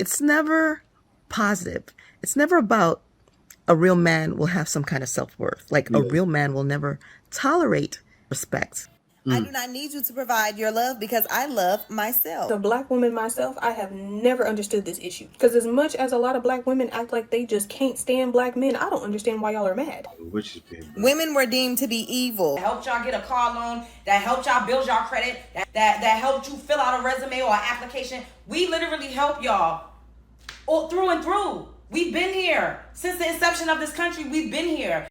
it's never positive. It's never about a real man will have some kind of self-worth. Like a real man will never tolerate respect. I do not need you to provide your love because I love myself. As a black woman myself, I have never understood this issue. Because as much as a lot of black women act like they just can't stand black men, I don't understand why y'all are mad. Women were deemed to be evil. That helped y'all get a car loan, that helped y'all build y'all credit, that helped you fill out a resume or an application. We literally help y'all all through and through. We've been here. Since the inception of this country, we've been here.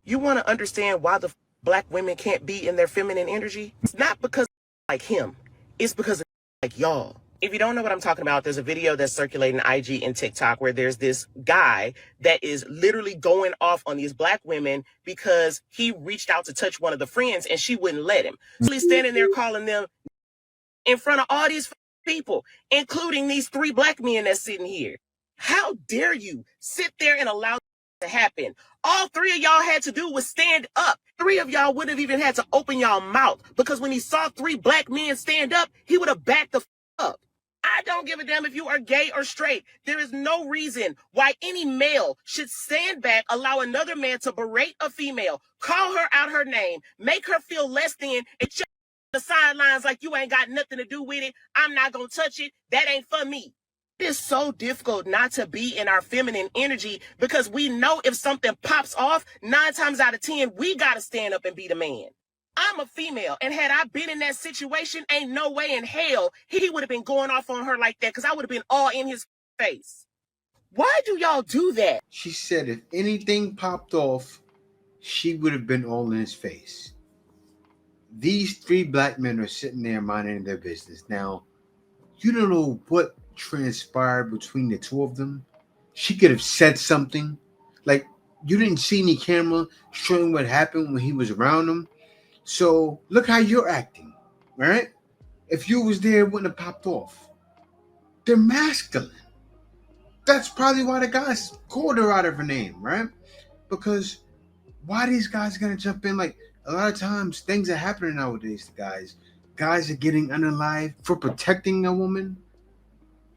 You want to understand why the black women can't be in their feminine energy? It's not because like him. It's because of like y'all. If you don't know what I'm talking about, there's a video that's circulating IG and TikTok where there's this guy that is literally going off on these black women because he reached out to touch one of the friends and she wouldn't let him. So he's standing there calling them in front of all these people, including these 3 black men that's sitting here. How dare you sit there and allow to happen? All 3 of y'all had to do was stand up. 3 of y'all wouldn't have even had to open y'all mouth because when he saw 3 black men stand up, he would have backed the up. I don't give a damn if you are gay or straight. There is no reason why any male should stand back, allow another man to berate a female, call her out her name, make her feel less than, and just the sidelines like you ain't got nothing to do with it. I'm not gonna touch it. That ain't for me. It is so difficult not to be in our feminine energy because we know if something pops off, 9 times out of 10, we got to stand up and be the man. I'm a female, and had I been in that situation, ain't no way in hell he would have been going off on her like that because I would have been all in his face. Why do y'all do that? She said if anything popped off, she would have been all in his face. These 3 black men are sitting there minding their business. Now, you don't know what transpired between the 2 of them. She could have said something. Like, you didn't see any camera showing what happened when he was around them. So look how you're acting, right? If you was there, it wouldn't have popped off. They're masculine. That's probably why the guys called her out of her name, right? Because why these guys gonna jump in? Like, a lot of times things are happening nowadays to guys. Guys are getting unalived for protecting a woman,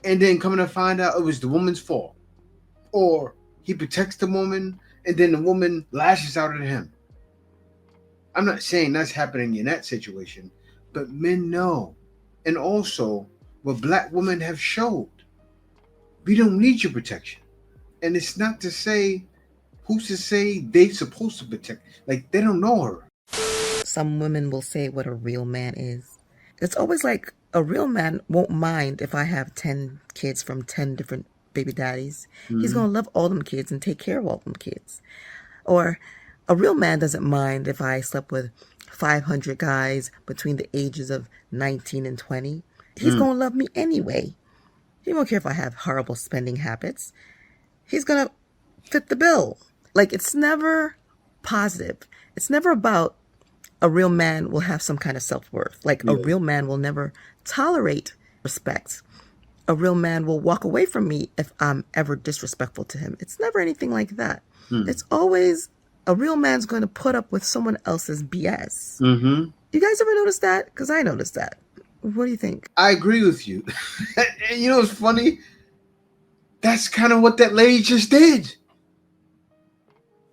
and then coming to find out it was the woman's fault. Or he protects the woman, and then the woman lashes out at him. I'm not saying that's happening in that situation, but men know. And also, what black women have showed, we don't need your protection. And it's not to say, who's to say they're supposed to protect? Like, they don't know her. Some women will say what a real man is. It's always like a real man won't mind if I have 10 kids from 10 different baby daddies. He's going to love all them kids and take care of all them kids. Or a real man doesn't mind if I slept with 500 guys between the ages of 19 and 20. He's going to love me anyway. He won't care if I have horrible spending habits. He's going to fit the bill. Like, it's never positive. It's never about a real man will have some kind of self-worth. Like, a real man will never tolerate respect. A real man will walk away from me if I'm ever disrespectful to him. It's never anything like that. It's always a real man's going to put up with someone else's BS. You guys ever notice that? Because I noticed that. What do you think? I agree with you. And you know what's funny? That's kind of what that lady just did.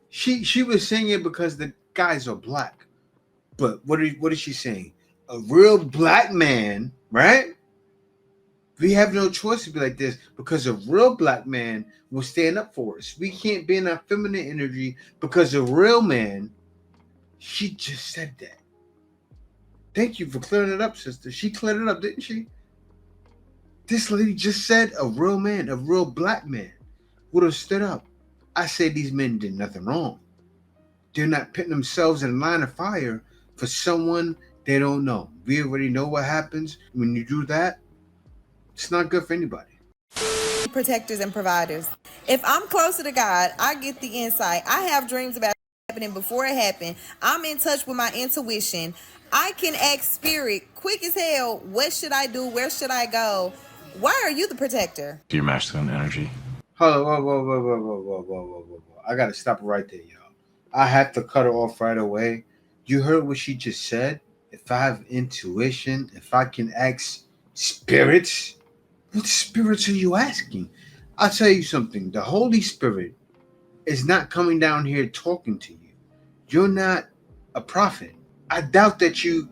She was saying it because the guys are black. But what is she saying? A real black man, right? We have no choice to be like this because a real black man will stand up for us. We can't be in our feminine energy because a real man, she just said that. Thank you for clearing it up, sister. She cleared it up, didn't she? This lady just said a real man, a real black man would have stood up. I say these men did nothing wrong. They're not putting themselves in a line of fire for someone they don't know. We already know what happens when you do that. It's not good for anybody. Protectors and providers. If I'm closer to God, I get the insight. I have dreams about happening before it happened. I'm in touch with my intuition. I can ask spirit quick as hell. What should I do? Where should I go? Why are you the protector? Your masculine energy. Hold on, whoa. I gotta stop it right there, y'all. I have to cut her off right away. You heard what she just said? If I have intuition, if I can ask spirits, what spirits are you asking? I'll tell you something. The Holy Spirit is not coming down here talking to you. You're not a prophet. I doubt that you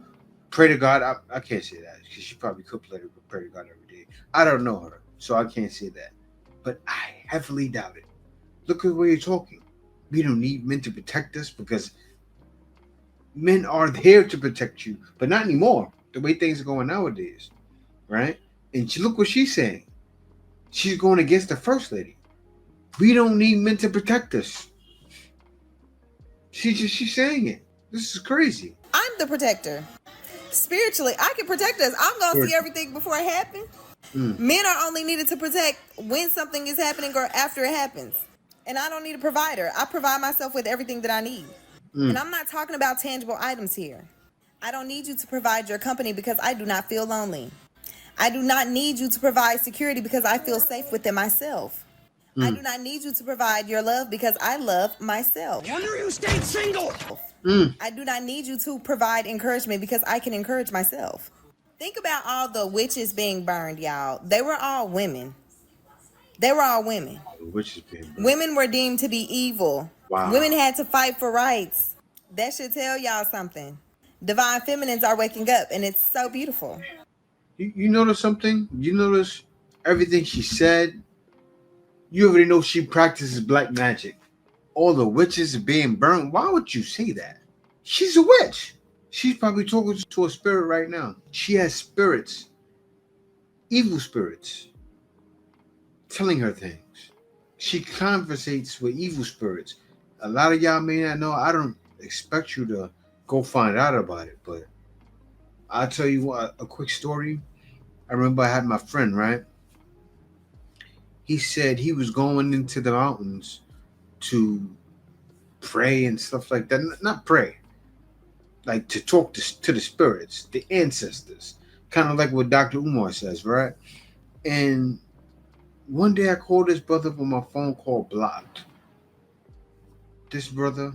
pray to God. I can't say that because she probably could pray to God every day. I don't know her, so I can't say that. But I heavily doubt it. Look at where you're talking. We don't need men to protect us because men are there to protect you, but not anymore. The way things are going nowadays, right? And look what she's saying. She's going against the first lady. We don't need men to protect us. She's saying it. This is crazy. I'm the protector. Spiritually, I can protect us. I'm gonna see everything before it happens. Men are only needed to protect when something is happening or after it happens. And I don't need a provider. I provide myself with everything that I need. And I'm not talking about tangible items here. I don't need you to provide your company because I do not feel lonely. I do not need you to provide security because I feel safe within myself. I do not need you to provide your love because I love myself. Wonder you stayed single. I do not need you to provide encouragement because I can encourage myself. Think about all the witches being burned, y'all. They were all women. They were all women. Which is being burned. Women were deemed to be evil. Wow. Women had to fight for rights. That should tell y'all something. Divine feminines are waking up, and it's so beautiful. You notice something? You notice everything she said? You already know she practices black magic. All the witches are being burned. Why would you say that? She's a witch. She's probably talking to a spirit right now. She has spirits, evil spirits, telling her things. She conversates with evil spirits. A lot of y'all may not know. I don't expect you to go find out about it, but I'll tell you what, a quick story. I remember I had my friend, right? He said he was going into the mountains to pray and stuff like that. Not pray, like to talk to the spirits, the ancestors, kind of like what Dr. Umar says, right? And one day I called this brother with my phone call blocked. This brother,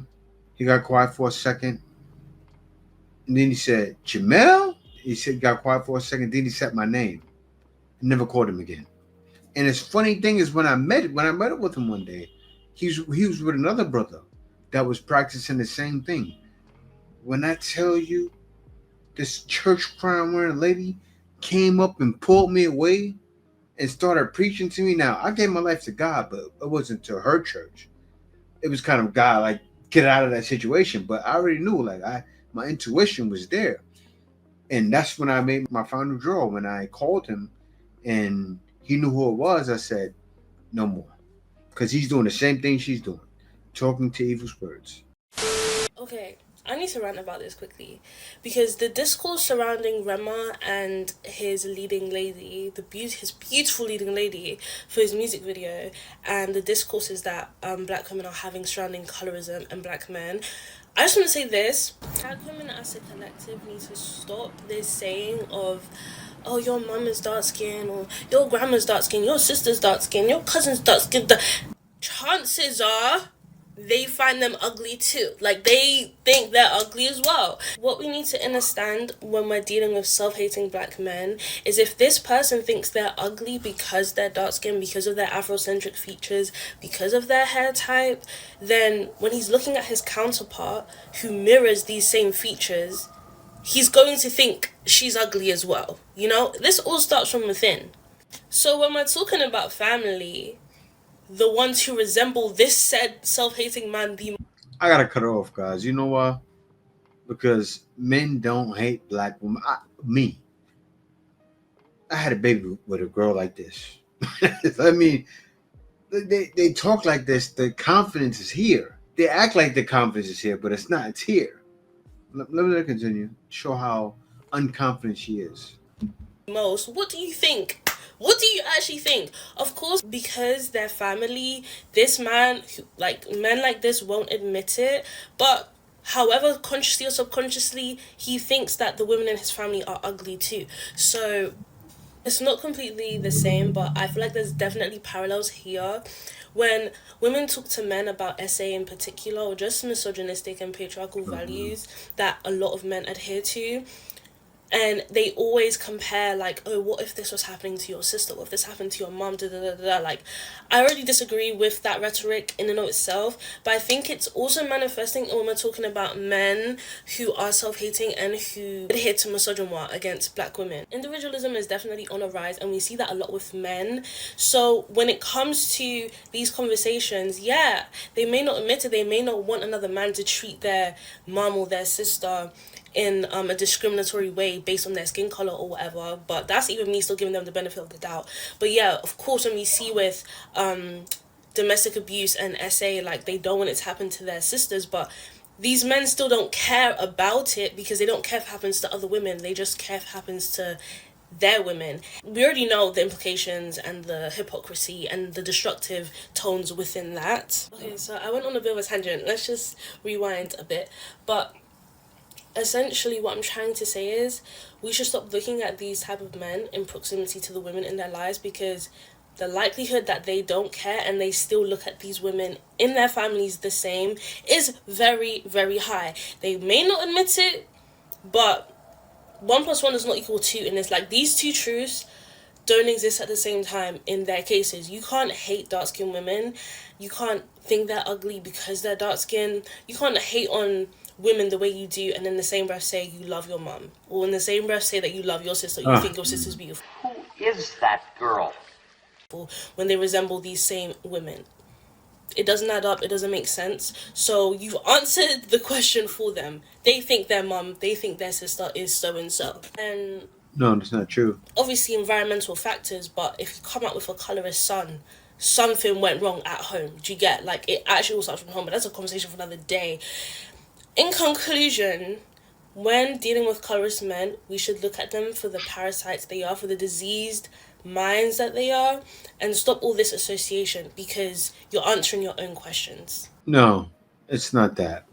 he got quiet for a second. And then he said, Jamel? He said, got quiet for a second. Then he said my name. I never called him again. And his funny thing is when I met up with him one day, he was with another brother that was practicing the same thing. When I tell you, this church crown wearing lady came up and pulled me away and started preaching to me. Now, I gave my life to God, but it wasn't to her church. It was kind of God, like, get out of that situation. But I already knew, like, my intuition was there. And that's when I made my final draw. When I called him and he knew who it was, I said, no more. Because he's doing the same thing she's doing, talking to evil spirits. Okay, I need to rant about this quickly because the discourse surrounding Rema and his leading lady, his beautiful leading lady for his music video, and the discourses that black women are having surrounding colorism and black men. I just want to say this: black women as a collective need to stop this saying of, oh, your mum is dark skin, or your grandma's dark skin, your sister's dark skin, your cousin's dark skin. Chances are they find them ugly too. Like, they think they're ugly as well. What we need to understand when we're dealing with self-hating black men is if this person thinks they're ugly because they're dark skinned, because of their Afrocentric features, because of their hair type, then when he's looking at his counterpart who mirrors these same features, he's going to think she's ugly as well. You know, this all starts from within. So when we're talking about family, the ones who resemble this said self-hating man I gotta cut her off, guys. You know why? Because men don't hate black women. I had a baby with a girl like this. I mean, they talk like this. The confidence is here. They act like the confidence is here, but it's not. It's here. Let me continue. Show how unconfident she is. most. What do you think? What do you actually think? Of course, because they're family, this man, like, men like this won't admit it, but however, consciously or subconsciously, he thinks that the women in his family are ugly too. So It's not completely the same, but I feel like there's definitely parallels here. When women talk to men about SA in particular, or just misogynistic and patriarchal values that a lot of men adhere to, and they always compare, like, oh, what if this was happening to your sister, what if this happened to your mom, da, da, da, da. Like, I already disagree with that rhetoric in and of itself, but I think it's also manifesting when we're talking about men who are self-hating and who adhere to misogyny against black women. Individualism is definitely on a rise, and we see that a lot with men. So when it comes to these conversations, yeah, they may not admit it, they may not want another man to treat their mom or their sister in a discriminatory way based on their skin color or whatever, but that's even me still giving them the benefit of the doubt. But yeah, of course, when we see with domestic abuse and SA, like, they don't want it to happen to their sisters, but these men still don't care about it because they don't care if it happens to other women, they just care if it happens to their women. We already know the implications and the hypocrisy and the destructive tones within that. Okay, so I went on a bit of a tangent, let's just rewind a bit. But essentially what I'm trying to say is we should stop looking at these type of men in proximity to the women in their lives, because the likelihood that they don't care and they still look at these women in their families the same is very, very high. They may not admit it, but 1 plus 1 does not equal 2, and it's like these two truths don't exist at the same time in their cases. You can't hate dark-skinned women. You can't think they're ugly because they're dark-skinned. You can't hate on women the way you do and in the same breath say you love your mom, or in the same breath say that you love your sister, you think your sister's beautiful. Who is that girl? When they resemble these same women, it doesn't add up, it doesn't make sense. So you've answered the question for them. They think their mom, they think their sister is so and so, and No, that's not true. obviously environmental factors, but if you come out with a colorist son, something went wrong at home. Do you get, like, it actually all starts from home, but that's a conversation for another day. In conclusion, when dealing with colorist men, we should look at them for the parasites they are, for the diseased minds that they are, and stop all this association, because you're answering your own questions. No, it's not that.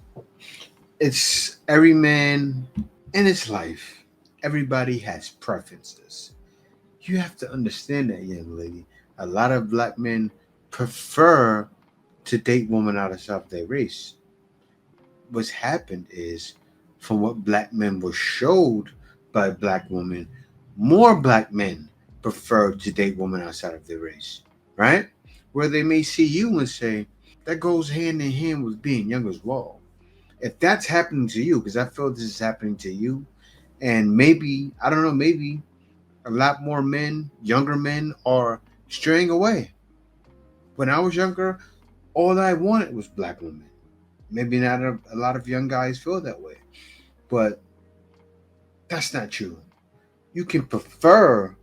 It's every man in his life. Everybody has preferences. You have to understand that, young lady. A lot of black men prefer to date women outside of their race. What's happened is, from what black men were showed by black women, more black men prefer to date women outside of their race, right? Where they may see you and say, that goes hand in hand with being young as well. If that's happening to you, because I feel this is happening to you, and maybe, I don't know, maybe a lot more men, younger men, are straying away. When I was younger, all I wanted was black women. Maybe not a lot of young guys feel that way, but that's not true. You can prefer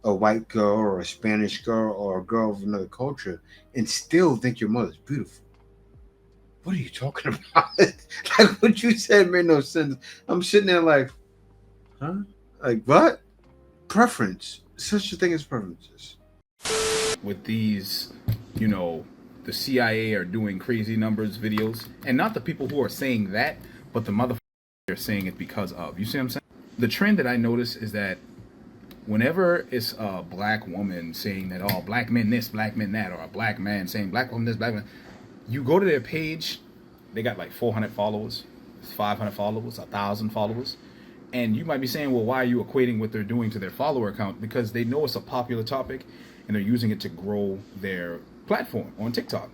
a white girl or a Spanish girl or a girl of another culture and still think your mother's beautiful. What are you talking about? Like, what you said made no sense. I'm sitting there like, huh? Like, what? Preference. Such a thing as preferences. With these, the CIA are doing crazy numbers videos, and not the people who are saying that, but the motherfuckers are saying it because of. You see what I'm saying? The trend that I notice is that whenever it's a black woman saying that, oh, black men this, black men that, or a black man saying black woman this, black man, you go to their page, they got like 400 followers, 500 followers, 1,000 followers. And you might be saying, well, why are you equating what they're doing to their follower count? Because they know it's a popular topic and they're using it to grow their platform on TikTok.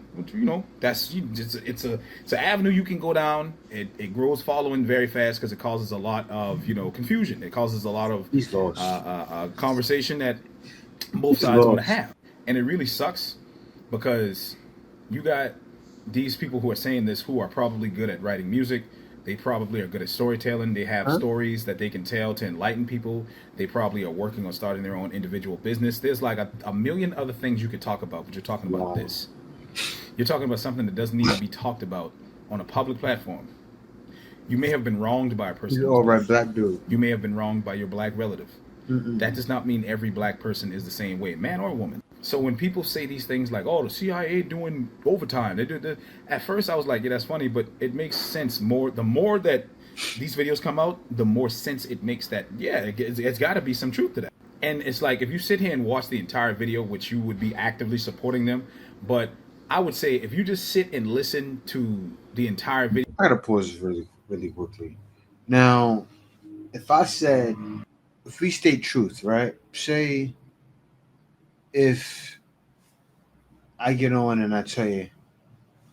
That's it's an avenue you can go down. It grows following very fast because it causes a lot of confusion. It causes a lot of conversation that both sides want to have, and it really sucks because you got these people who are saying this who are probably good at writing music. They probably are good at storytelling. They have stories that they can tell to enlighten people. They probably are working on starting their own individual business. There's like a million other things you could talk about, but you're talking about this. You're talking about something that doesn't need to be talked about on a public platform. You may have been wronged by a person. You're all right, black dude. You may have been wronged by your black relative. That does not mean every black person is the same way, man or woman. So when people say these things like, oh, the CIA doing overtime, they do this, at first I was like, yeah, that's funny, but it makes sense more. The more that these videos come out, the more sense it makes that, yeah, it's got to be some truth to that. And it's like, if you sit here and watch the entire video, which you would be actively supporting them, but I would say if you just sit and listen to the entire video. I gotta pause this really quickly. Now, if I said, if we state truth, right? Say, if I get on and I tell you,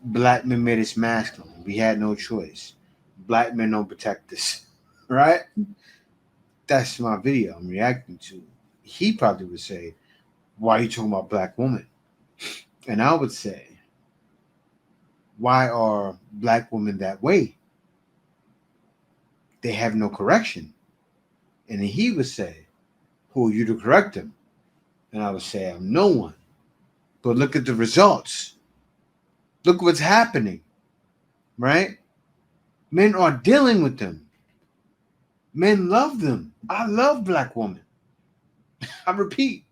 black men made us masculine. We had no choice. Black men don't protect us, right? That's my video I'm reacting to. He probably would say, why are you talking about black women? And I would say, why are black women that way? They have no correction. And then he would say, who are you to correct them? And I would say, I'm no one. But look at the results. Look what's happening, right? Men are dealing with them. Men love them. I love black women. I repeat,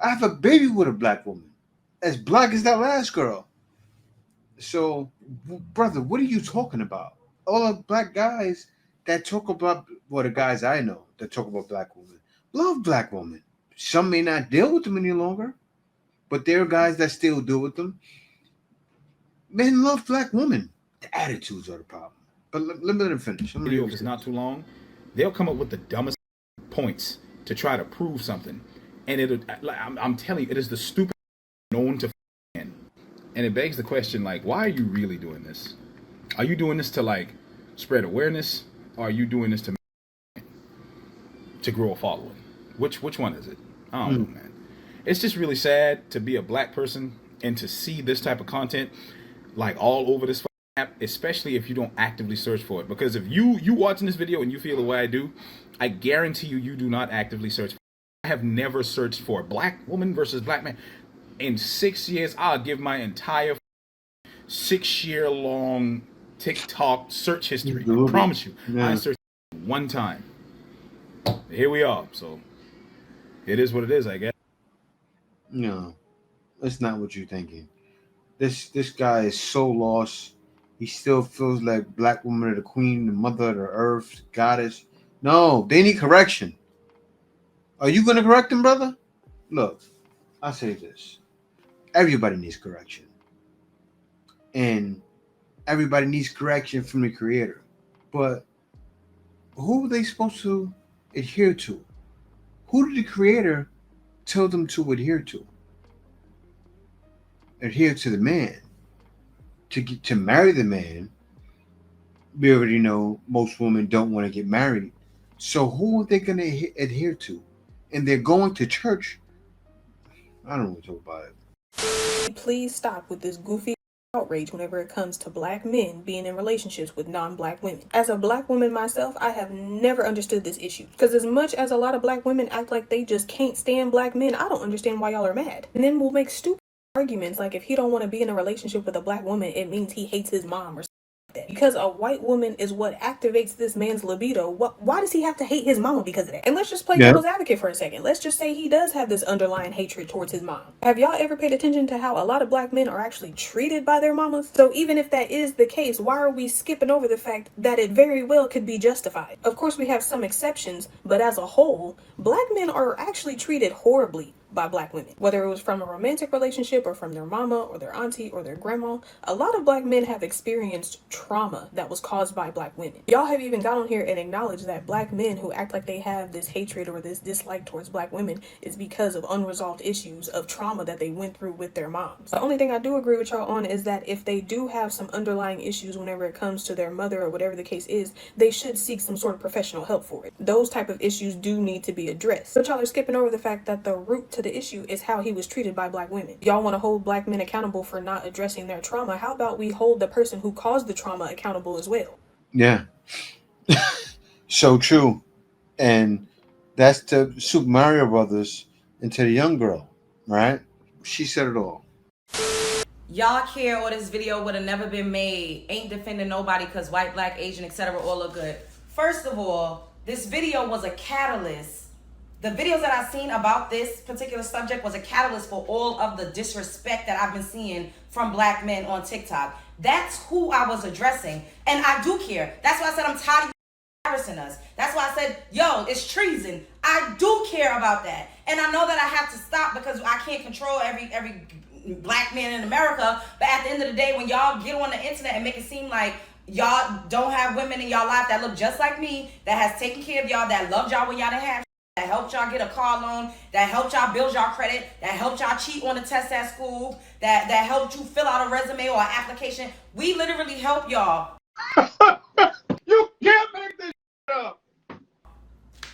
I have a baby with a black woman, as black as that last girl. So, brother, what are you talking about? All the black guys that talk about, well, the guys I know that talk about black women, love black women. Some may not deal with them any longer, but there are guys that still deal with them. Men love black women. The attitudes are the problem. But let me finish. Video, if it's not too long, they'll come up with the dumbest points to try to prove something. And I'm telling you, it is the stupid known to man. And it begs the question, like, why are you really doing this? Are you doing this to, like, spread awareness? Or are you doing this to grow a following? Which one is it? I don't know, man. It's just really sad to be a black person and to see this type of content, like, all over this app, especially if you don't actively search for it. Because if you watching this video and you feel the way I do, I guarantee you do not actively search for it. I have never searched for black woman versus black man. In 6 years, I'll give my entire 6-year-long TikTok search history. I promise you. Yeah. I searched one time. Here we are. So it is what it is, I guess. No, that's not what you're thinking. This guy is so lost. He still feels like black women are the queen, the mother of the earth, goddess. No, they need correction. Are you going to correct them, brother? Look, I'll say this. Everybody needs correction. And everybody needs correction from the creator. But who are they supposed to adhere to? Who did the creator tell them to adhere to? Adhere to the man. To marry the man, we already know most women don't want to get married. So who are they going to adhere to? And they're going to church. I don't want to talk about it. Please stop with this goofy outrage whenever it comes to black men being in relationships with non-black women. As a black woman myself, I have never understood this issue. Because as much as a lot of black women act like they just can't stand black men, I don't understand why y'all are mad. And then we'll make stupid arguments like if he don't want to be in a relationship with a black woman, it means he hates his mom or that. Because a white woman is what activates this man's libido. Why does he have to hate his mama because of that? And let's just play devil's advocate for a second. Let's just say he does have this underlying hatred towards his mom. Have y'all ever paid attention to how a lot of black men are actually treated by their mamas? So even if that is the case, why are we skipping over the fact that it very well could be justified? Of course, we have some exceptions, but as a whole, black men are actually treated horribly by black women. Whether it was from a romantic relationship or from their mama or their auntie or their grandma, a lot of black men have experienced trauma that was caused by black women. Y'all have even got on here and acknowledged that black men who act like they have this hatred or this dislike towards black women is because of unresolved issues of trauma that they went through with their moms. The only thing I do agree with y'all on is that if they do have some underlying issues whenever it comes to their mother or whatever the case is, they should seek some sort of professional help for it. Those type of issues do need to be addressed. But y'all are skipping over the fact that the root to the issue is how he was treated by black women. Y'all want to hold black men accountable for not addressing their trauma. How about we hold the person who caused the trauma accountable as well? Yeah. So true. And that's the Super Mario Brothers into the young girl, right? She said it all. Y'all care or this video would have never been made. Ain't defending nobody because white, black, Asian, etc. all look good. First of all, this video was a catalyst. The videos that I've seen about this particular subject was a catalyst for all of the disrespect that I've been seeing from black men on TikTok. That's who I was addressing. And I do care. That's why I said I'm tired of embarrassing us. That's why I said, yo, it's treason. I do care about that. And I know that I have to stop because I can't control every black man in America. But at the end of the day, when y'all get on the internet and make it seem like y'all don't have women in y'all life that look just like me, that has taken care of y'all, that loved y'all when y'all didn't have, that helped y'all get a car loan, that helped y'all build y'all credit, that helped y'all cheat on the test at school, that helped you fill out a resume or an application. We literally help y'all. You can't make this up.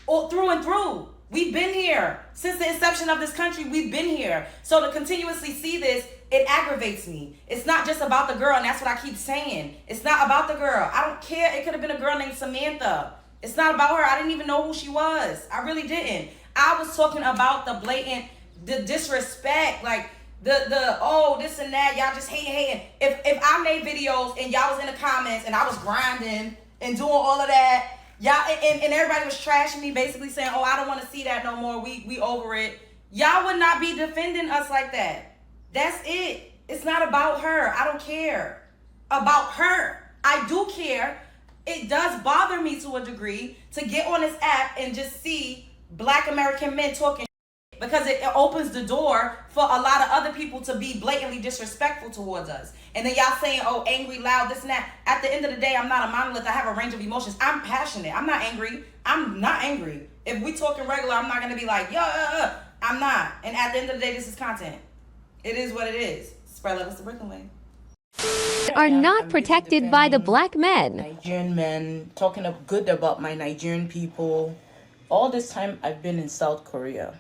Or through and through. We've been here. Since the inception of this country, we've been here. So to continuously see this, it aggravates me. It's not just about the girl, and that's what I keep saying. It's not about the girl. I don't care. It could have been a girl named Samantha. It's not about her. I didn't even know who she was. I really didn't. I was talking about the blatant, the disrespect, like the oh, this and that. Y'all just hating. If I made videos and y'all was in the comments and I was grinding and doing all of that, y'all and everybody was trashing me, basically saying, oh, I don't want to see that no more. We over it. Y'all would not be defending us like that. That's it. It's not about her. I don't care about her. I do care. It does bother me to a degree to get on this app and just see black American men talking shit, because it opens the door for a lot of other people to be blatantly disrespectful towards us. And then y'all saying, oh, angry, loud, this and that. At the end of the day, I'm not a monolith. I have a range of emotions. I'm passionate. I'm not angry. I'm not angry. If we talking regular, I'm not going to be like, I'm not. And at the end of the day, this is content. It is what it is. Spread love is the Brooklyn way. Are not protected by the black men. Nigerian men, talking good about my Nigerian people. All this time I've been in South Korea.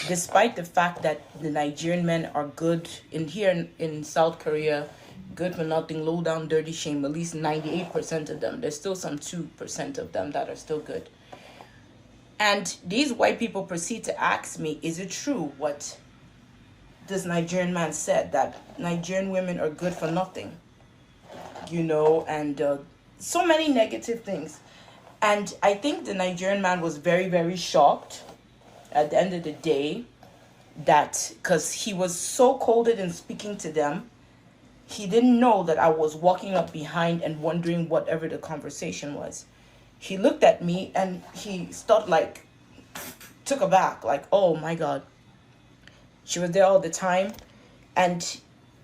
Despite the fact that the Nigerian men are good in South Korea, good for nothing, low down, dirty shame, at least 98% of them. There's still some 2% of them that are still good. And these white people proceed to ask me, is it true what this Nigerian man said, that Nigerian women are good for nothing, and so many negative things. And I think the Nigerian man was very, very shocked at the end of the day, that because he was so coded in speaking to them, he didn't know that I was walking up behind and wondering whatever the conversation was. He looked at me and he took aback, like, oh my God. She was there all the time, and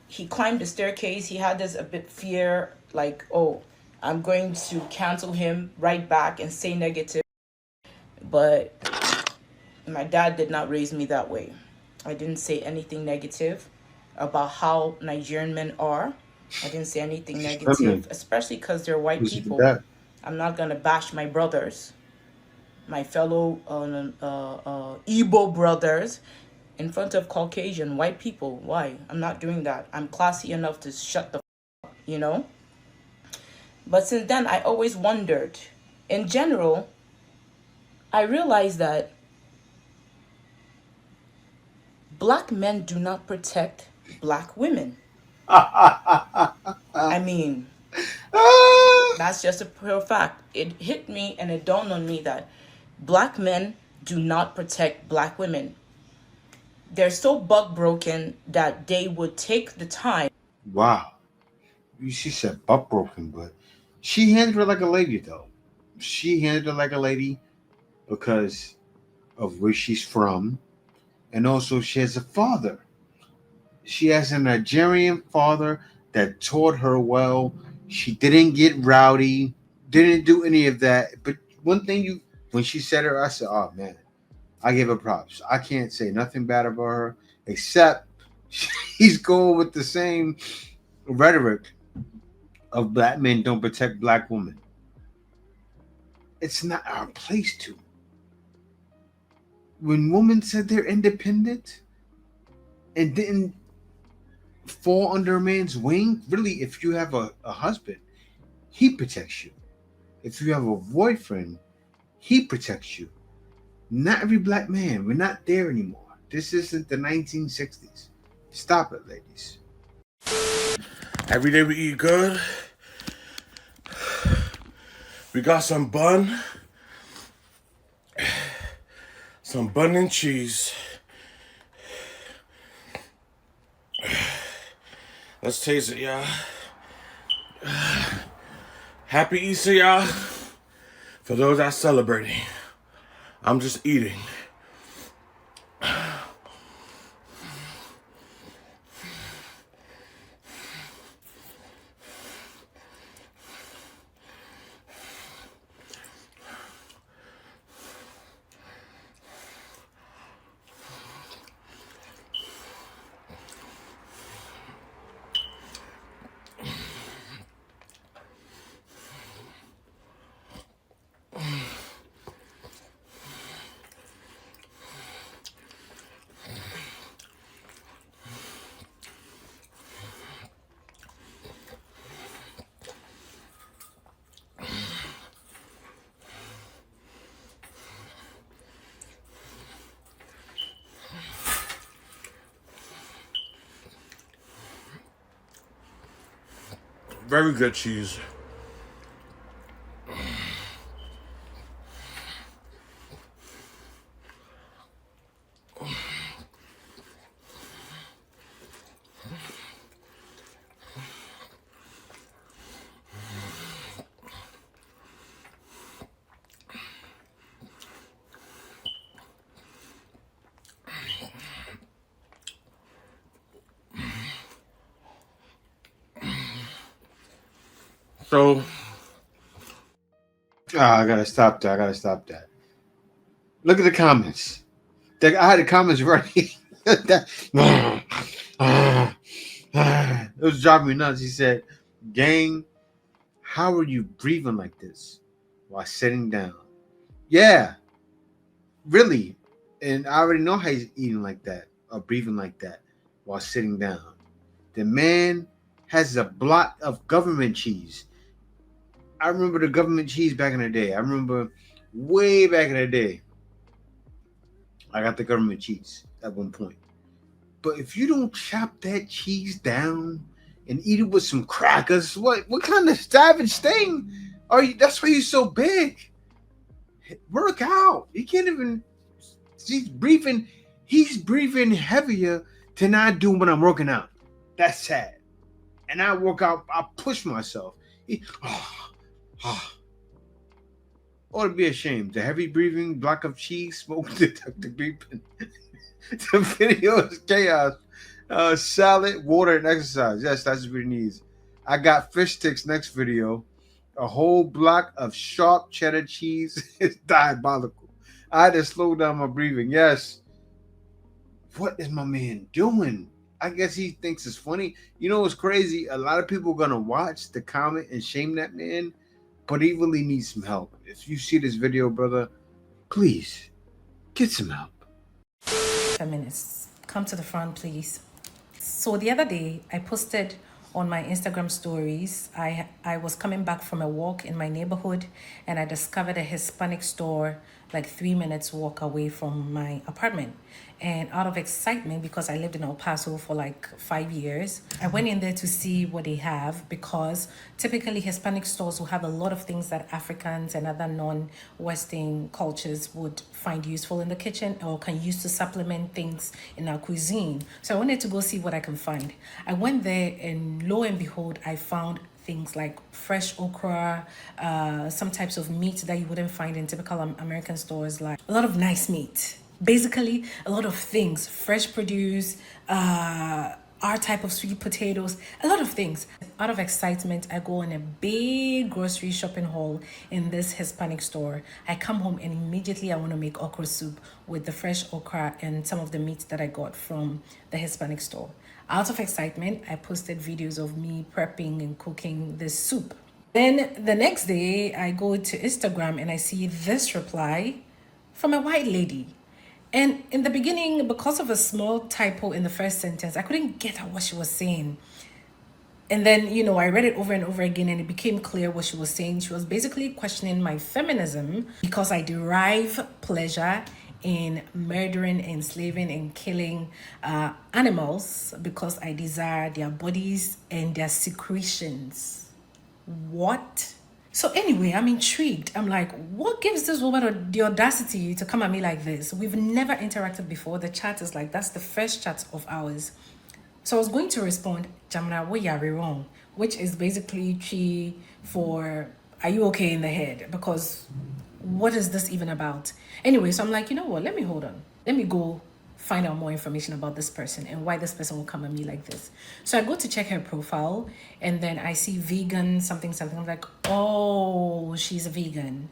he climbed the staircase. He had this a bit fear, like, oh, I'm going to cancel him right back and say negative. But my dad did not raise me that way. I didn't say anything negative about how Nigerian men are. I didn't say anything negative, especially because they're white people. I'm not going to bash my brothers, my fellow Igbo brothers, in front of Caucasian white people. Why? I'm not doing that. I'm classy enough to shut the up, But since then, I always wondered. In general, I realized that black men do not protect black women. I mean, that's just a pure fact. It hit me and it dawned on me that black men do not protect black women. They're so bug broken that they would take the time. Wow. She said butt broken, but she handled her like a lady, though. She handled her like a lady because of where she's from. And also, she has a father. She has a Nigerian father that taught her well. She didn't get rowdy, didn't do any of that. But one thing when she said her, I said, oh, man, I give her props. I can't say nothing bad about her, except she's going with the same rhetoric of black men don't protect black women. It's not our place to. When women said they're independent and didn't fall under a man's wing, really, if you have a husband, he protects you. If you have a boyfriend, he protects you. Not every black man. We're not there anymore. This isn't the 1960s. Stop it, ladies. Every day we eat good. We got some bun. Some bun and cheese. Let's taste it, y'all. Happy Easter, y'all. For those that celebrating, I'm just eating. Very good cheese. So, I gotta stop that. I gotta stop that. Look at the comments. I had the comments ready. It was driving me nuts. He said, "Gang, how are you breathing like this while sitting down?" Yeah, really. And I already know how he's eating like that or breathing like that while sitting down. The man has a block of government cheese. I remember the government cheese back in the day. I remember way back in the day. I got the government cheese at one point. But if you don't chop that cheese down and eat it with some crackers, what kind of savage thing are you? That's why you're so big. Work out. He can't even. He's breathing. He's breathing heavier to not do when I'm working out. That's sad. And I work out. I push myself. Ought to be ashamed. The heavy breathing, block of cheese, smoke detector beeping. The video is chaos. Salad, water, and exercise. Yes, that's what he needs. I got fish sticks next video. A whole block of sharp cheddar cheese is diabolical. I had to slow down my breathing. Yes. What is my man doing? I guess he thinks it's funny. You know what's crazy? A lot of people are going to watch the comment and shame that man, but he really needs some help. If you see this video, brother, please get some help. Feminists, come to the front, please. So the other day, I posted on my Instagram stories, I was coming back from a walk in my neighborhood and I discovered a Hispanic store like 3 minutes walk away from my apartment. And out of excitement, because I lived in El Paso for like 5 years, I went in there to see what they have, because typically Hispanic stores will have a lot of things that Africans and other non-Western cultures would find useful in the kitchen or can use to supplement things in our cuisine. So I wanted to go see what I can find. I went there and lo and behold, I found things like fresh okra, some types of meat that you wouldn't find in typical American stores, like a lot of nice meat. Basically, a lot of things, fresh produce, our type of sweet potatoes, a lot of things. Out of excitement, I go on a big grocery shopping haul in this Hispanic store. I come home and immediately I want to make okra soup with the fresh okra and some of the meat that I got from the Hispanic store. Out of excitement, I posted videos of me prepping and cooking this soup. Then the next day, I go to Instagram and I see this reply from a white lady. And in the beginning, because of a small typo in the first sentence, I couldn't get at what she was saying. And then, I read it over and over again and it became clear what she was saying. She was basically questioning my feminism because I derive pleasure in murdering, enslaving, and killing animals because I desire their bodies and their secretions. What? So anyway, I'm intrigued. I'm like, what gives this woman the audacity to come at me like this? We've never interacted before. The chat is like, that's the first chat of ours. So I was going to respond, Jamna, what you are wrong, which is basically Chi for are you okay in the head? Because what is this even about? Anyway, so I'm like, you know what? Let me hold on. Let me go find out more information about this person and why this person will come at me like this. So I go to check her profile, and then I see vegan something something. I'm like, oh, she's a vegan.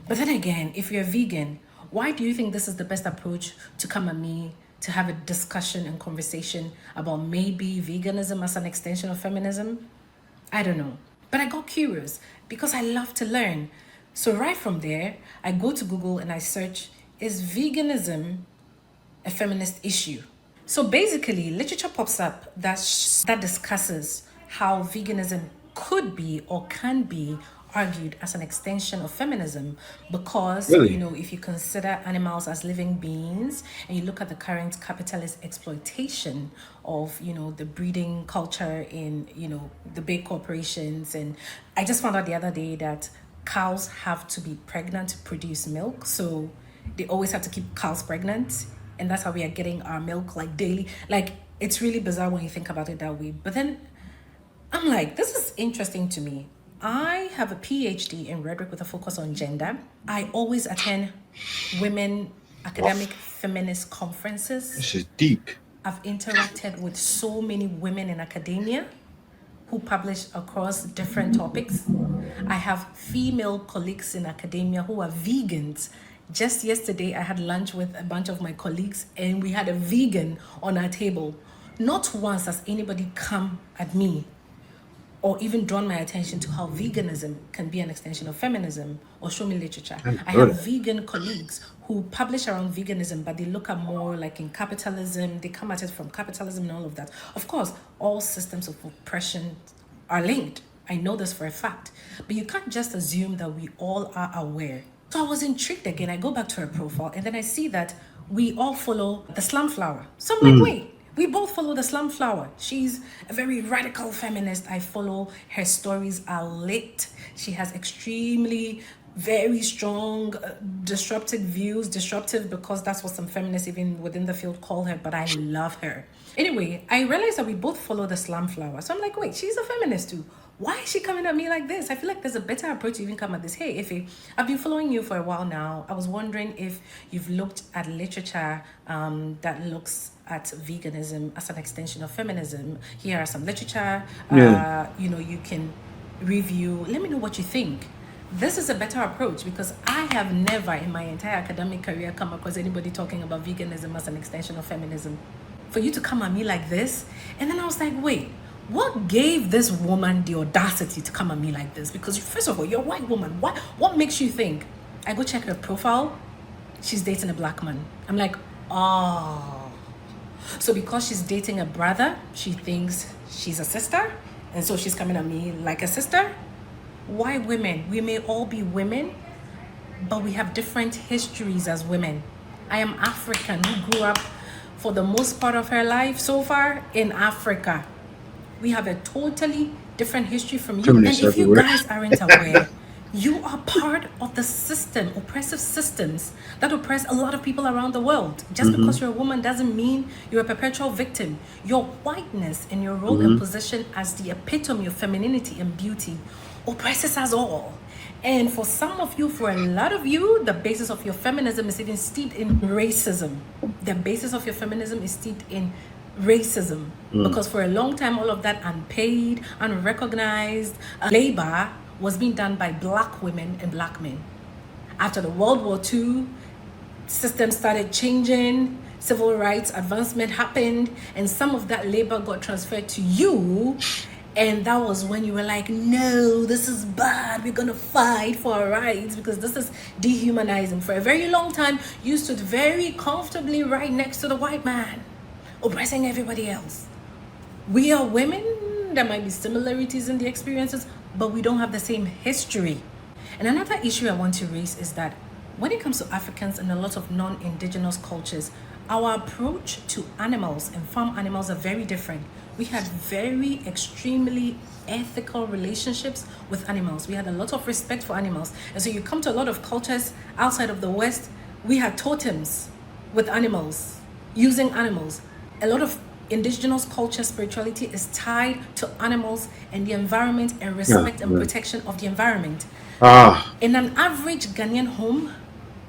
But then again, if you're a vegan, why do you think this is the best approach to come at me to have a discussion and conversation about maybe veganism as an extension of feminism? I don't know. But I got curious because I love to learn. So right from there, I go to Google and I search, is veganism a feminist issue? So basically, literature pops up that discusses how veganism could be or can be argued as an extension of feminism because, Really? you know, if you consider animals as living beings and you look at the current capitalist exploitation of, you know, the breeding culture in, you know, the big corporations. And I just found out the other day that cows have to be pregnant to produce milk. So they always have to keep cows pregnant, and that's how we are getting our milk like daily. Like, it's really bizarre when you think about it that way. But then I'm like, this is interesting to me. I have a PhD in rhetoric with a focus on gender. I always attend women academic feminist conferences. This is deep. I've interacted with so many women in academia who publish across different topics. I have female colleagues in academia who are vegans. Just yesterday, I had lunch with a bunch of my colleagues and we had a vegan on our table. Not once has anybody come at me or even drawn my attention to how veganism can be an extension of feminism or show me literature. I have vegan colleagues who publish around veganism, but they look at more like in capitalism. They come at it from capitalism and all of that. Of course, all systems of oppression are linked. I know this for a fact. But you can't just assume that we all are aware. So I was intrigued again. I go back to her profile and then I see that we all follow the slum flower. So I'm like, wait. We both follow the slum flower. She's a very radical feminist. I follow her stories are lit. She has extremely very strong disruptive views. Disruptive because that's what some feminists even within the field call her, but I love her. Anyway, I realized that we both follow the slum flower. So I'm like, wait, she's a feminist too. Why is she coming at me like this? I feel like there's a better approach to even come at this. Hey, Ife, I've been following you for a while now. I was wondering if you've looked at literature that looks at veganism as an extension of feminism. Here are some literature, you know, you can review. Let me know what you think. This is a better approach because I have never in my entire academic career come across anybody talking about veganism as an extension of feminism. For you to come at me like this, and then I was like, wait, what gave this woman the audacity to come at me like this? Because first of all, you're a white woman. What makes you think? I go check her profile. She's dating a black man. I'm like, oh. So because she's dating a brother, she thinks she's a sister. And so she's coming at me like a sister. Why women? We may all be women, but we have different histories as women. I am African who grew up for the most part of her life so far in Africa. We have a totally different history from you. Feminists and if you everywhere. guys aren't aware, you are part of the system, oppressive systems that oppress a lot of people around the world. Just because you're a woman doesn't mean you're a perpetual victim. Your whiteness and your role and position as the epitome of femininity and beauty oppresses us all. And for some of you, for a lot of you, the basis of your feminism is even steeped in racism. The basis of your feminism is steeped in racism because for a long time all of that unpaid, unrecognized labor was being done by black women and black men. After the World War II, systems started changing, civil rights advancement happened, and some of that labor got transferred to you. And that was when you were like, no, this is bad. We're going to fight for our rights because this is dehumanizing. For a very long time, you stood very comfortably right next to the white man, oppressing everybody else. We are women. There might be similarities in the experiences, but we don't have the same history. And another issue I want to raise is that when it comes to Africans and a lot of non-indigenous cultures, our approach to animals and farm animals are very different. We had very extremely ethical relationships with animals. We had a lot of respect for animals. And so you come to a lot of cultures outside of the West, we had totems with animals, using animals. A lot of Indigenous culture spirituality is tied to animals and the environment and Yeah, respect and right. protection of the environment. Ah, In an average Ghanaian home,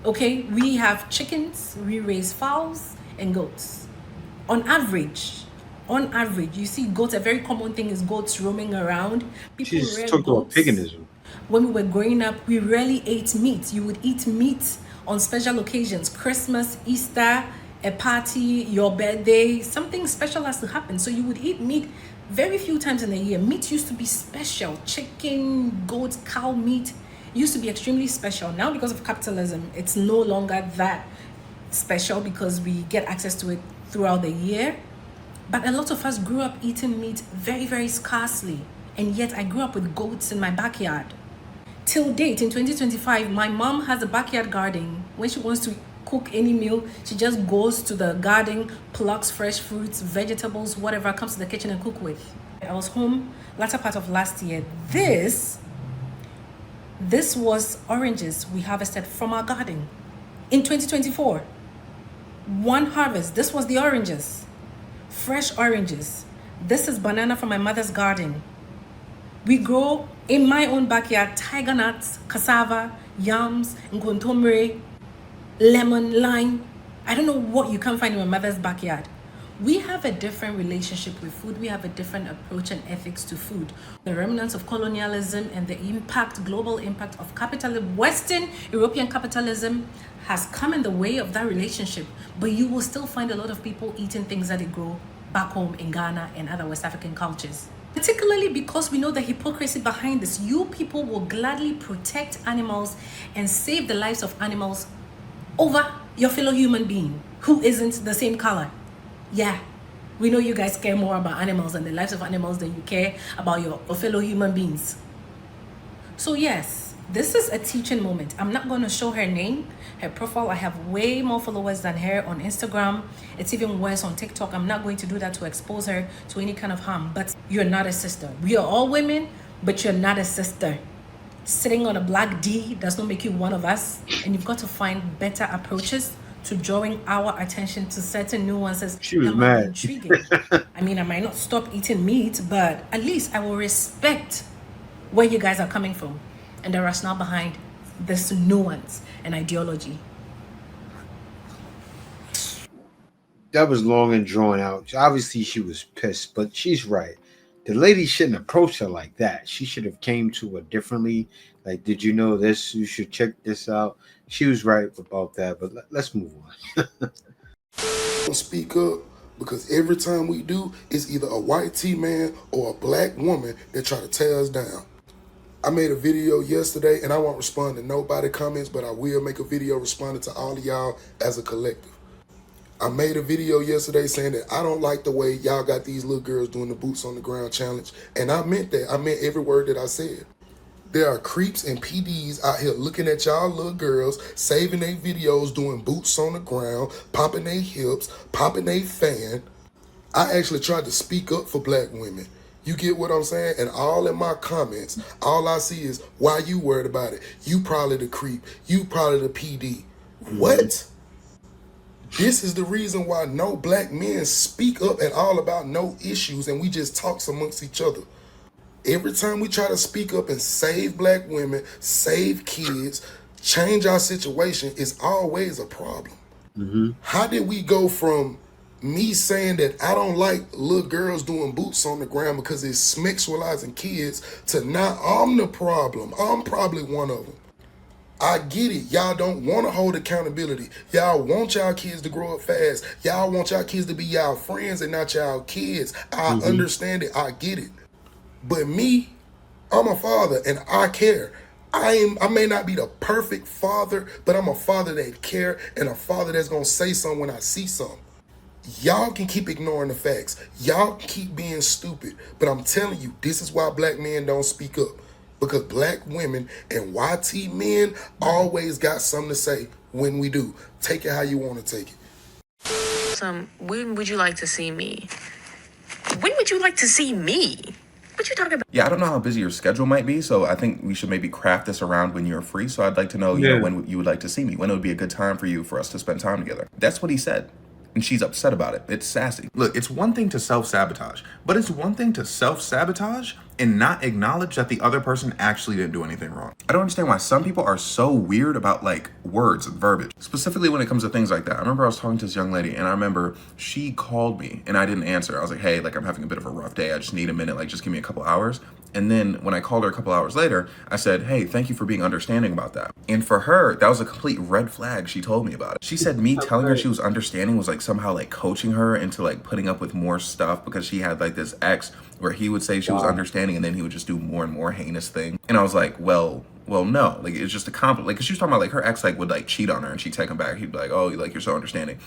okay, we have chickens, we raise fowls and goats. On average, you see goats. A very common thing is goats roaming around. People she's rear talking about goats. paganism. When we were growing up, we rarely ate meat. You would eat meat on special occasions, Christmas, Easter, a party, your birthday, something special has to happen. So you would eat meat very few times in a year. Meat used to be special. Chicken, goat, cow meat used to be extremely special. Now, because of capitalism, it's no longer that special because we get access to it throughout the year. But a lot of us grew up eating meat very, very scarcely. And yet I grew up with goats in my backyard. Till date, in 2025, my mom has a backyard garden. When she wants to cook any meal, she just goes to the garden, plucks fresh fruits, vegetables, whatever, comes to the kitchen and cook with. I was home latter part of last year. This was oranges we harvested from our garden in 2024. One harvest. This was the oranges. Fresh oranges. This is banana from my mother's garden. We grow in my own backyard tiger nuts, cassava, yams, ngontomre, lemon, lime. I don't know what you can find in my mother's backyard. We have a different relationship with food. We have a different approach and ethics to food. The remnants of colonialism and the global impact of capitalism, Western European capitalism has come in the way of that relationship. But you will still find a lot of people eating things that they grow back home in Ghana and other West African cultures. Particularly because we know the hypocrisy behind this. You people will gladly protect animals and save the lives of animals over your fellow human being who isn't the same color. Yeah, we know you guys care more about animals and the lives of animals than you care about your fellow human beings. So yes, this is a teaching moment. I'm not going to show her name, her profile. I have way more followers than her on Instagram. It's even worse on TikTok. I'm not going to do that to expose her to any kind of harm. But you're not a sister. We are all women, but you're not a sister. Sitting on a black D does not make you one of us. And you've got to find better approaches to drawing our attention to certain nuances She was that might be mad. intriguing. I mean, I might not stop eating meat, but at least I will respect where you guys are coming from and the rationale behind this nuance and ideology. That was long and drawn out. Obviously, she was pissed, but she's right. The lady shouldn't approach her like that. She should have came to her differently. Like, did you know this? You should check this out. She was right about that, but let's move on. Don't speak up because every time we do, it's either a white T-man or a black woman that try to tear us down. I made a video yesterday, and I won't respond to nobody comments, but I will make a video responding to all of y'all as a collective. I made a video yesterday saying that I don't like the way y'all got these little girls doing the boots on the ground challenge, and I meant that. I meant every word that I said. There are creeps and PDs out here looking at y'all little girls, saving their videos, doing boots on the ground, popping their hips, popping their fan. I actually tried to speak up for black women. You get what I'm saying? And all in my comments, all I see is, why you worried about it? You probably the creep. You probably the PD. What? This is the reason why no black men speak up at all about no issues, and we just talk amongst each other. Every time we try to speak up and save black women, save kids, change our situation, it's always a problem. How did we go from me saying that I don't like little girls doing boots on the ground because it's sexualizing kids to now I'm the problem? I'm probably one of them. I get it. Y'all don't want to hold accountability. Y'all want y'all kids to grow up fast. Y'all want y'all kids to be y'all friends and not y'all kids. I understand it. I get it. But me, I'm a father and I care. I may not be the perfect father, but I'm a father that care and a father that's gonna say something when I see something. Y'all can keep ignoring the facts. Y'all can keep being stupid. But I'm telling you, this is why black men don't speak up. Because black women and YT men always got something to say when we do. Take it how you want to take it. When would you like to see me? When would you like to see me? What you talking about? Yeah, I don't know how busy your schedule might be, so I think we should maybe craft this around when you're free. So I'd like to know, you know, when you would like to see me, when it would be a good time for you for us to spend time together. That's what he said. and she's upset about it. It's sassy. Look, it's one thing to self-sabotage, but it's one thing to self-sabotage and not acknowledge that the other person actually didn't do anything wrong. I don't understand why some people are so weird about like words and verbiage, specifically when it comes to things like that. I remember I was talking to this young lady, and I remember she called me and I didn't answer. I was like, hey, like I'm having a bit of a rough day. I just need a minute. Like just give me a couple hours. And then when I called her a couple hours later, I said, hey, thank you for being understanding about that. And for her, that was a complete red flag. She told me about it. She said me telling her she was understanding was like somehow like coaching her into like putting up with more stuff, because she had like this ex where he would say she was understanding and then he would just do more and more heinous things. And I was like, well, no, like it's just a compliment. Like, cause she was talking about like her ex like would like cheat on her and she'd take him back. He'd be like, oh, like you're so understanding.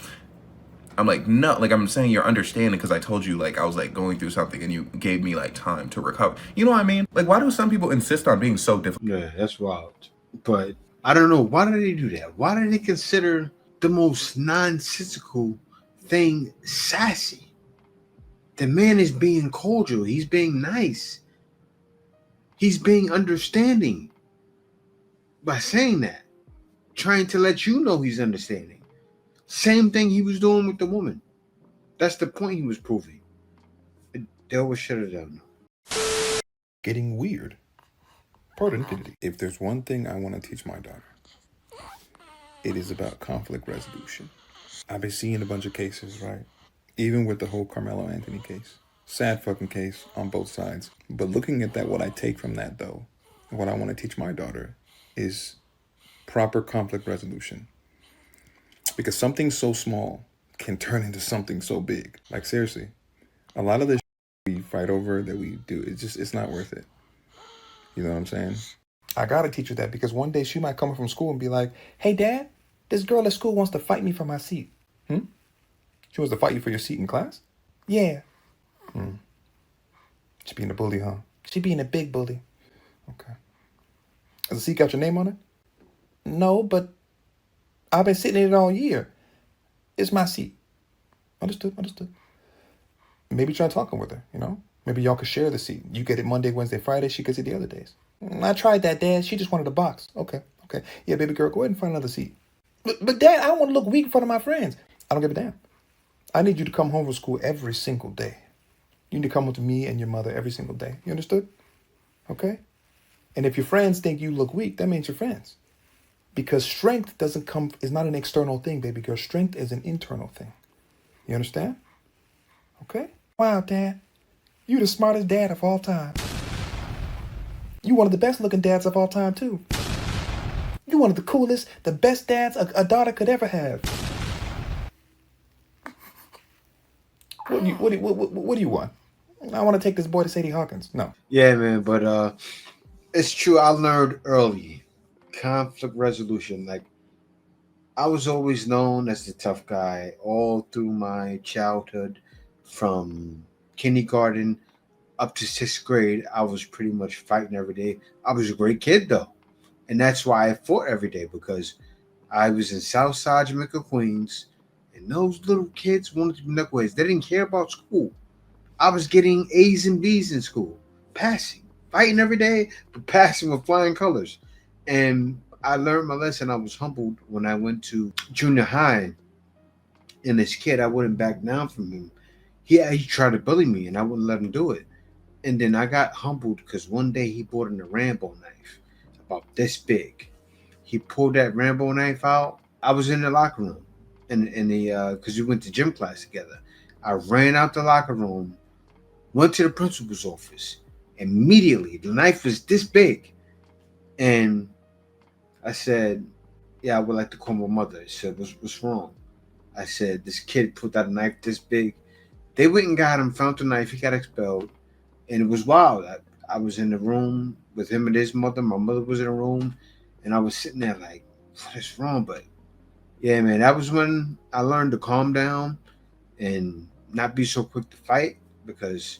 I'm like, no, like I'm saying you're understanding because I told you like I was like going through something and you gave me like time to recover. You know what I mean? Like, why do some people insist on being so difficult? Yeah, that's wild. But I don't know. Why do they do that? Why do they consider the most nonsensical thing sassy? The man is being cordial. He's being nice. He's being understanding by saying that, trying to let you know he's understanding. Same thing he was doing with the woman. That's the point he was proving. They always shut it down. Getting weird. Pardon. If there's one thing I want to teach my daughter, it is about conflict resolution. I've been seeing a bunch of cases, right? Even with the whole Carmelo Anthony case. Sad fucking case on both sides. But looking at that, what I take from that though, what I want to teach my daughter is proper conflict resolution. Because something so small can turn into something so big. Like seriously, a lot of this we fight over that we do, it's not worth it. You know what I'm saying? I gotta teach her that because one day she might come from school and be like, hey dad, this girl at school wants to fight me for my seat. She wants to fight you for your seat in class? Yeah. She being a bully, huh? She being a big bully. Okay. Has the seat got your name on it? No, but I've been sitting in it all year. It's my seat. Understood. Maybe try talking with her, you know? Maybe y'all could share the seat. You get it Monday, Wednesday, Friday. She gets it the other days. I tried that, Dad. She just wanted a box. Okay. Yeah, baby girl, go ahead and find another seat. But Dad, I don't want to look weak in front of my friends. I don't give a damn. I need you to come home from school every single day. You need to come home to me and your mother every single day. You understood? Okay? And if your friends think you look weak, that means you're friends. Because strength is not an external thing, baby girl. Strength is an internal thing. You understand? Okay? Wow, Dad. You the smartest dad of all time. You one of the best looking dads of all time, too. You one of the coolest, the best dads a daughter could ever have. What do you want? I want to take this boy to Sadie Hawkins. No. Yeah, man, but it's true. I learned early conflict resolution. Like, I was always known as the tough guy all through my childhood, from kindergarten up to sixth grade. I was pretty much fighting every day. I was a great kid though, and that's why I fought every day, because I was in Southside Jamaica, Queens, and those little kids wanted to be knuckleheads. They didn't care about school. I was getting A's and B's in school, passing, fighting every day, but passing with flying colors. And I learned my lesson. I was humbled when I went to junior high, and this kid, I wouldn't back down from him. He tried to bully me, and I wouldn't let him do it. And then I got humbled because one day he brought in a Rambo knife, about this big. He pulled that Rambo knife out. I was in the locker room, and the because we went to gym class together. I ran out the locker room, went to the principal's office. Immediately, the knife was this big, and I said, "Yeah, I would like to call my mother." She said, "What's wrong?" I said, "This kid put out a knife this big." They went and got him, found the knife. He got expelled, and it was wild. I was in the room with him and his mother. My mother was in the room, and I was sitting there like, "What is wrong?" But yeah, man, that was when I learned to calm down and not be so quick to fight, because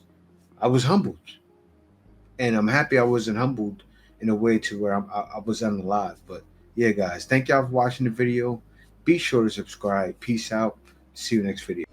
I was humbled, and I'm happy I wasn't humbled in a way to where I was unalive. But yeah, guys, thank y'all for watching the video. Be sure to subscribe. Peace out. See you next video.